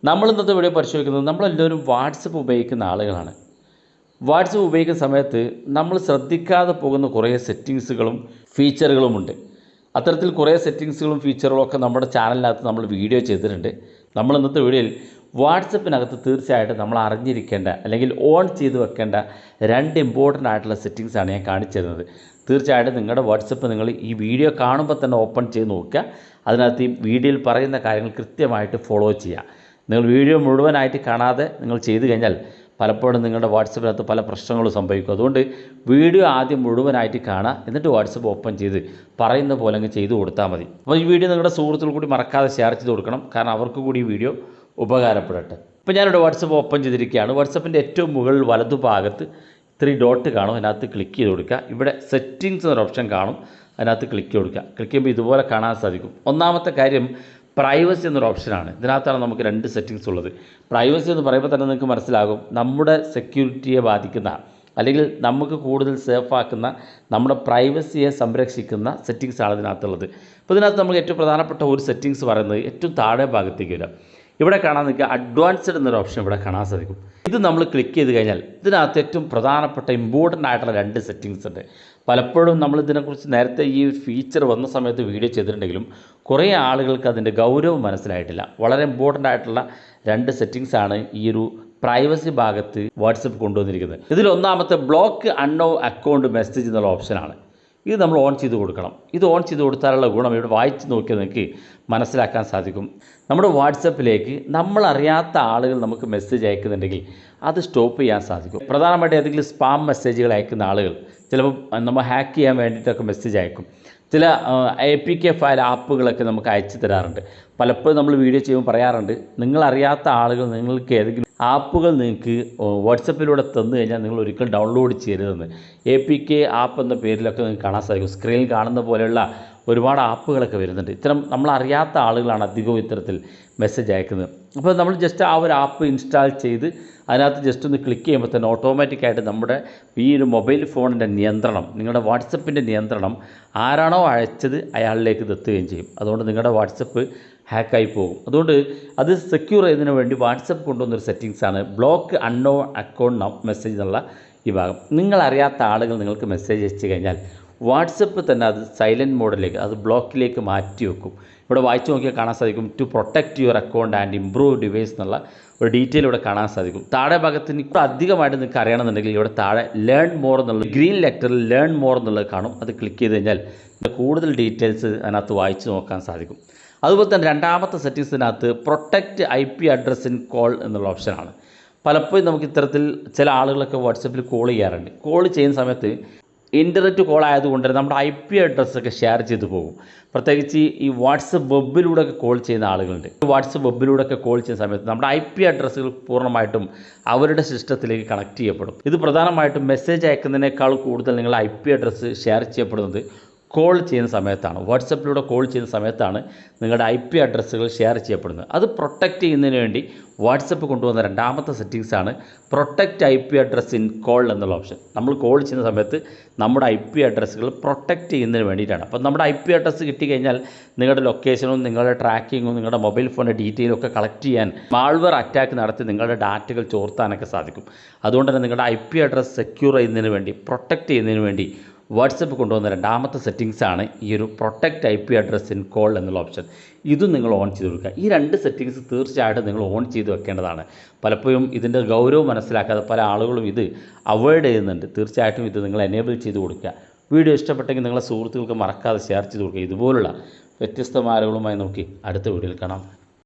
നമ്മൾ ഇന്നത്തെ വീഡിയോ പരിശോധിക്കുന്നത് നമ്മളെല്ലാവരും വാട്സപ്പ് ഉപയോഗിക്കുന്ന ആളുകളാണ്. വാട്സപ്പ് ഉപയോഗിക്കുന്ന സമയത്ത് നമ്മൾ ശ്രദ്ധിക്കാതെ പോകുന്ന കുറേ സെറ്റിങ്സുകളും ഫീച്ചറുകളുമുണ്ട്. അത്തരത്തിൽ കുറേ സെറ്റിങ്സുകളും ഫീച്ചറുകളും ഒക്കെ നമ്മുടെ ചാനലിനകത്ത് നമ്മൾ വീഡിയോ ചെയ്തിട്ടുണ്ട്. നമ്മൾ ഇന്നത്തെ വീഡിയോയിൽ വാട്സപ്പിനകത്ത് തീർച്ചയായിട്ടും നമ്മൾ അറിഞ്ഞിരിക്കേണ്ട അല്ലെങ്കിൽ ഓൺ ചെയ്ത് വെക്കേണ്ട 2 ഇമ്പോർട്ടൻ്റ് ആയിട്ടുള്ള സെറ്റിങ്സാണ് ഞാൻ കാണിച്ചു തരുന്നത്. തീർച്ചയായിട്ടും നിങ്ങളുടെ വാട്സപ്പ് നിങ്ങൾ ഈ വീഡിയോ കാണുമ്പോൾ തന്നെ ഓപ്പൺ ചെയ്ത് നോക്കുക. അതിനകത്ത് ഈ വീഡിയോയിൽ പറയുന്ന കാര്യങ്ങൾ കൃത്യമായിട്ട് ഫോളോ ചെയ്യുക. നിങ്ങൾ വീഡിയോ മുഴുവനായിട്ട് കാണാതെ നിങ്ങൾ ചെയ്തു കഴിഞ്ഞാൽ പലപ്പോഴും നിങ്ങളുടെ വാട്സപ്പിനകത്ത് പല പ്രശ്നങ്ങളും സംഭവിക്കും. അതുകൊണ്ട് വീഡിയോ ആദ്യം മുഴുവനായിട്ട് കാണുക, എന്നിട്ട് വാട്സപ്പ് ഓപ്പൺ ചെയ്ത് പറയുന്ന പോലെ അങ്ങ് ചെയ്തു കൊടുത്താൽ മതി. അപ്പോൾ ഈ വീഡിയോ നിങ്ങളുടെ സുഹൃത്തുക്കൾ കൂടി മറക്കാതെ ഷെയർ ചെയ്ത് കൊടുക്കണം, കാരണം അവർക്ക് കൂടി ഈ വീഡിയോ ഉപകാരപ്പെടട്ടെ. ഇപ്പോൾ ഞാനിവിടെ വാട്സപ്പ് ഓപ്പൺ ചെയ്തിരിക്കുകയാണ്. വാട്സപ്പിൻ്റെ ഏറ്റവും മുകളിൽ വലതുഭാഗത്ത് 3 ഡോട്ട് കാണും, അതിനകത്ത് ക്ലിക്ക് ചെയ്ത് കൊടുക്കുക. ഇവിടെ സെറ്റിങ്സ് എന്നൊരു ഓപ്ഷൻ കാണും, അതിനകത്ത് ക്ലിക്ക് കൊടുക്കുക. ക്ലിക്ക് ചെയ്യുമ്പോൾ ഇതുപോലെ കാണാൻ സാധിക്കും. ഒന്നാമത്തെ കാര്യം പ്രൈവസി എന്നൊരു ഓപ്ഷനാണ്. ഇതിനകത്താണ് നമുക്ക് 2 സെറ്റിങ്സ് ഉള്ളത്. പ്രൈവസി എന്ന് പറയുമ്പോൾ തന്നെ നിങ്ങൾക്ക് മനസ്സിലാകും, നമ്മുടെ സെക്യൂരിറ്റിയെ ബാധിക്കുന്ന അല്ലെങ്കിൽ നമുക്ക് കൂടുതൽ സേഫാക്കുന്ന, നമ്മുടെ പ്രൈവസിയെ സംരക്ഷിക്കുന്ന സെറ്റിങ്സാണ് ഇതിനകത്തുള്ളത്. അപ്പോൾ ഇതിനകത്ത് നമുക്ക് ഏറ്റവും പ്രധാനപ്പെട്ട ഒരു സെറ്റിങ്സ് പറയുന്നത് ഏറ്റവും താഴെ ഭാഗത്തേക്ക് വരാം. ഇവിടെ കാണാൻ നിങ്ങൾക്ക് അഡ്വാൻസ്ഡ് എന്നൊരു ഓപ്ഷൻ ഇവിടെ കാണാൻ സാധിക്കും. ഇത് നമ്മൾ ക്ലിക്ക് ചെയ്ത് കഴിഞ്ഞാൽ ഇതിനകത്ത് ഏറ്റവും പ്രധാനപ്പെട്ട ഇമ്പോർട്ടൻ്റ് ആയിട്ടുള്ള 2 സെറ്റിങ്സ് ഉണ്ട്. പലപ്പോഴും നമ്മളിതിനെക്കുറിച്ച് നേരത്തെ ഈ ഫീച്ചർ വന്ന സമയത്ത് വീഡിയോ ചെയ്തിട്ടുണ്ടെങ്കിലും കുറേ ആളുകൾക്ക് അതിൻ്റെ ഗൗരവം മനസ്സിലായിട്ടില്ല. വളരെ ഇമ്പോർട്ടൻ്റ് ആയിട്ടുള്ള 2 സെറ്റിങ്സാണ് ഈ ഒരു പ്രൈവസി ഭാഗത്ത് വാട്സപ്പ് കൊണ്ടുവന്നിരിക്കുന്നത്. ഇതിൽ ഒന്നാമത്തെ ബ്ലോക്ക് അൺനോൺ അക്കൗണ്ട് മെസ്സേജ് എന്നുള്ള ഓപ്ഷനാണ്. ഇത് നമ്മൾ ഓൺ ചെയ്ത് കൊടുക്കണം. ഇത് ഓൺ ചെയ്ത് കൊടുത്താലുള്ള ഗുണം ഇവിടെ വായിച്ച് നോക്കിയാൽ നിങ്ങൾക്ക് മനസ്സിലാക്കാൻ സാധിക്കും. നമ്മുടെ വാട്സപ്പിലേക്ക് നമ്മളറിയാത്ത ആളുകൾ നമുക്ക് മെസ്സേജ് അയക്കുന്നുണ്ടെങ്കിൽ അത് സ്റ്റോപ്പ് ചെയ്യാൻ സാധിക്കും. പ്രധാനമായിട്ട് ഏതെങ്കിലും സ്പാം മെസ്സേജുകൾ അയക്കുന്ന ആളുകൾ ചിലപ്പോൾ നമ്മൾ ഹാക്ക് ചെയ്യാൻ വേണ്ടിയിട്ടൊക്കെ മെസ്സേജ് അയക്കും. ചില APK ഫയൽ ആപ്പുകളൊക്കെ നമുക്ക് അയച്ചു തരാറുണ്ട്. പലപ്പോഴും നമ്മൾ വീഡിയോ ചെയ്യുമ്പോൾ പറയാറുണ്ട്, നിങ്ങളറിയാത്ത ആളുകൾ നിങ്ങൾക്ക് ഏതെങ്കിലും ആപ്പുകൾ നിങ്ങൾക്ക് വാട്സപ്പിലൂടെ തന്നു കഴിഞ്ഞാൽ നിങ്ങൾ ഒരിക്കലും ഡൗൺലോഡ് ചെയ്യരുതെന്ന്. APK ആപ്പ് എന്ന പേരിലൊക്കെ നിങ്ങൾക്ക് കാണാൻ സാധിക്കും. സ്ക്രീനിൽ കാണുന്ന പോലെയുള്ള ഒരുപാട് ആപ്പുകളൊക്കെ വരുന്നുണ്ട്. ഇത്തരം നമ്മളറിയാത്ത ആളുകളാണ് അധികവും ഇത്തരത്തിൽ മെസ്സേജ് അയക്കുന്നത്. അപ്പോൾ നമ്മൾ ജസ്റ്റ് ആ ഒരു ആപ്പ് ഇൻസ്റ്റാൾ ചെയ്ത് അതിനകത്ത് ജസ്റ്റ് ഒന്ന് ക്ലിക്ക് ചെയ്യുമ്പോൾ തന്നെ ഓട്ടോമാറ്റിക്കായിട്ട് നമ്മുടെ ഈ ഒരു മൊബൈൽ ഫോണിൻ്റെ നിയന്ത്രണം, നിങ്ങളുടെ വാട്സപ്പിൻ്റെ നിയന്ത്രണം ആരാണോ അയച്ചത് അയാളിലേക്ക് എത്തുകയും ചെയ്യും. അതുകൊണ്ട് നിങ്ങളുടെ വാട്സപ്പ് ഹാക്കായി പോകും. അതുകൊണ്ട് അത് സെക്യൂർ ചെയ്യുന്നതിന് വേണ്ടി വാട്സപ്പ് കൊണ്ടുവന്നൊരു സെറ്റിങ്സാണ് ബ്ലോക്ക് അൺനോൺ അക്കൗണ്ട് മെസ്സേജ് എന്നുള്ള ഈ ഭാഗം. നിങ്ങളറിയാത്ത ആളുകൾ നിങ്ങൾക്ക് മെസ്സേജ് അയച്ചു കഴിഞ്ഞാൽ വാട്സപ്പ് തന്നെ അത് സൈലൻറ്റ് മോഡിലേക്ക്, അത് ബ്ലോക്കിലേക്ക് മാറ്റി വെക്കും. ഇവിടെ വായിച്ചു നോക്കിയാൽ കാണാൻ സാധിക്കും, to protect your account and improve device എന്നുള്ള ഒരു ഡീറ്റെയിൽ ഇവിടെ കാണാൻ സാധിക്കും. താഴെ ഭാഗത്തിന് ഇപ്പോൾ അധികമായിട്ട് നിങ്ങൾക്ക് അറിയണമെന്നുണ്ടെങ്കിൽ ഇവിടെ താഴെ ലേൺ മോർ എന്നുള്ള ഗ്രീൻ ലെറ്ററിൽ ലേൺ മോർ എന്നുള്ളത് കാണും. അത് ക്ലിക്ക് ചെയ്ത് കഴിഞ്ഞാൽ കൂടുതൽ ഡീറ്റെയിൽസ് അതിനകത്ത് വായിച്ച് നോക്കാൻ സാധിക്കും. അതുപോലെ തന്നെ രണ്ടാമത്തെ സെറ്റിങ്സിനകത്ത് protect IP address in call എന്നുള്ള ഓപ്ഷനാണ്. പലപ്പോഴും നമുക്ക് ഇത്തരത്തിൽ ചില ആളുകളൊക്കെ വാട്സപ്പിൽ കോൾ ചെയ്യാറുണ്ട്. കോൾ ചെയ്യുന്ന സമയത്ത് ഇൻ്റർനെറ്റ് കോൾ ആയതുകൊണ്ട് നമ്മുടെ IP അഡ്രസ്സൊക്കെ ഷെയർ ചെയ്ത് പോകും. പ്രത്യേകിച്ച് ഈ വാട്സപ്പ് വെബിലൂടെയൊക്കെ കോൾ ചെയ്യുന്ന ആളുകളുണ്ട്. വാട്സപ്പ് വെബിലൂടെയൊക്കെ കോൾ ചെയ്യുന്ന സമയത്ത് നമ്മുടെ IP അഡ്രസ്സുകൾ പൂർണ്ണമായിട്ടും അവരുടെ സിസ്റ്റത്തിലേക്ക് കണക്ട് ചെയ്യപ്പെടും. ഇത് പ്രധാനമായിട്ടും മെസ്സേജ് അയക്കുന്നതിനേക്കാൾ കൂടുതൽ നിങ്ങൾ IP അഡ്രസ്സ് ഷെയർ ചെയ്യപ്പെടുന്നത് കോൾ ചെയ്യുന്ന സമയത്താണ്. വാട്സപ്പിലൂടെ കോൾ ചെയ്യുന്ന സമയത്താണ് നിങ്ങളുടെ IP അഡ്രസ്സുകൾ ഷെയർ ചെയ്യപ്പെടുന്നത്. അത് പ്രൊട്ടക്റ്റ് ചെയ്യുന്നതിന് വേണ്ടി വാട്സപ്പ് കൊണ്ടുവന്ന രണ്ടാമത്തെ സെറ്റിങ്സാണ് protect IP address in call എന്നുള്ള ഓപ്ഷൻ. നമ്മൾ കോൾ ചെയ്യുന്ന സമയത്ത് നമ്മുടെ IP അഡ്രസ്സുകൾ പ്രൊട്ടക്റ്റ് ചെയ്യുന്നതിന് വേണ്ടിയിട്ടാണ്. അപ്പോൾ നമ്മുടെ IP അഡ്രസ്സ് കിട്ടിക്കഴിഞ്ഞാൽ നിങ്ങളുടെ ലൊക്കേഷനും നിങ്ങളുടെ ട്രാക്കിങ്ങും നിങ്ങളുടെ മൊബൈൽ ഫോണിൻ്റെ ഡീറ്റെയിലും ഒക്കെ കളക്ട് ചെയ്യാൻ മാൾവെയർ അറ്റാക്ക് നടത്തി നിങ്ങളുടെ ഡാറ്റകൾ ചോർത്താനൊക്കെ സാധിക്കും. അതുകൊണ്ട് തന്നെ നിങ്ങളുടെ IP അഡ്രസ് സെക്യൂർ ചെയ്യുന്നതിന് വേണ്ടി, പ്രൊട്ടക്റ്റ് ചെയ്യുന്നതിന് വേണ്ടി വാട്സപ്പ് കൊണ്ടുവന്ന രണ്ടാമത്തെ സെറ്റിങ്സാണ് ഈ ഒരു protect IP address in call എന്നുള്ള ഓപ്ഷൻ. ഇതും നിങ്ങൾ ഓൺ ചെയ്ത് കൊടുക്കുക. ഈ 2 സെറ്റിങ്സ് തീർച്ചയായിട്ടും നിങ്ങൾ ഓൺ ചെയ്ത് വെക്കേണ്ടതാണ്. പലപ്പോഴും ഇതിൻ്റെ ഗൗരവം മനസ്സിലാക്കാതെ പല ആളുകളും ഇത് അവോയ്ഡ് ചെയ്യുന്നുണ്ട്. തീർച്ചയായിട്ടും ഇത് നിങ്ങൾ എനേബിൾ ചെയ്ത് കൊടുക്കുക. വീഡിയോ ഇഷ്ടപ്പെട്ടെങ്കിൽ നിങ്ങളെ സുഹൃത്തുക്കൾക്ക് മറക്കാതെ ഷെയർ ചെയ്ത് കൊടുക്കുക. ഇതുപോലുള്ള വ്യത്യസ്തമായ അറിവുകളുമായി നോക്കി അടുത്ത വീഡിയോയിൽ കാണാം.